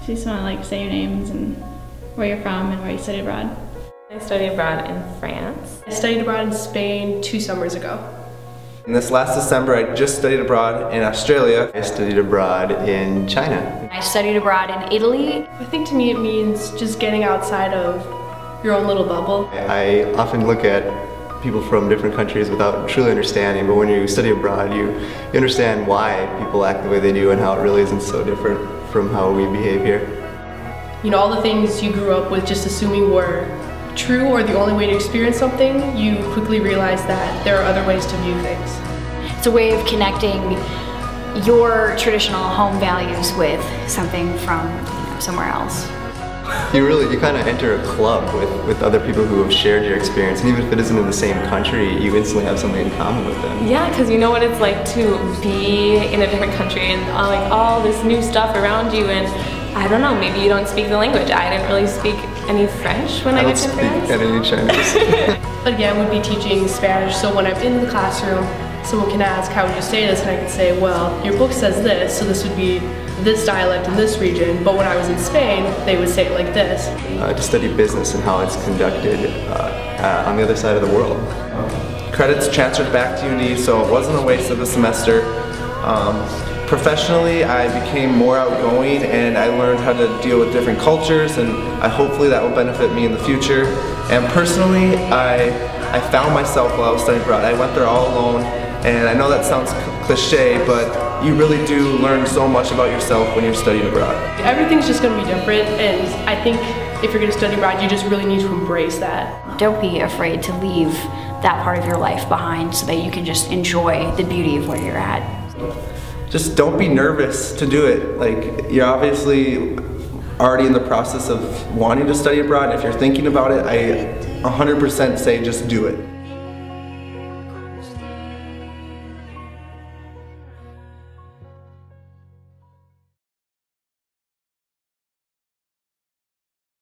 So you just want to like say your names and where you're from and where you studied abroad. I studied abroad in France. I studied abroad in Spain 2 summers ago. And this last December, I just studied abroad in Australia. I studied abroad in China. I studied abroad in Italy. I think to me it means just getting outside of your own little bubble. I often look at people from different countries without truly understanding, but when you study abroad, you understand why people act the way they do and how it really isn't so different from how we behave here. You know, all the things you grew up with just assuming were true or the only way to experience something, you quickly realize that there are other ways to view things. It's a way of connecting your traditional home values with something from somewhere else. You kind of enter a club with other people who have shared your experience, and even if it isn't in the same country, you instantly have something in common with them. Yeah, because you know what it's like to be in a different country and like all this new stuff around you, and I don't know, maybe you don't speak the language. I didn't really speak any French when I went to France. I don't speak any Chinese. Again, we'd be teaching Spanish, so when I'm in the classroom, someone can ask, how would you say this? And I can say, well, your book says this, so this would be this dialect in this region, but when I was in Spain, they would say it like this. To study business and how it's conducted on the other side of the world. Credits transferred back to uni, so it wasn't a waste of the semester. Professionally, I became more outgoing and I learned how to deal with different cultures, and hopefully that will benefit me in the future. And personally, I found myself while I was studying abroad. I went there all alone, and I know that sounds cliche, but you really do learn so much about yourself when you're studying abroad. Everything's just going to be different, and I think if you're going to study abroad, you just really need to embrace that. Don't be afraid to leave that part of your life behind so that you can just enjoy the beauty of where you're at. Just don't be nervous to do it. Like, you're obviously already in the process of wanting to study abroad, and if you're thinking about it, I 100% say just do it.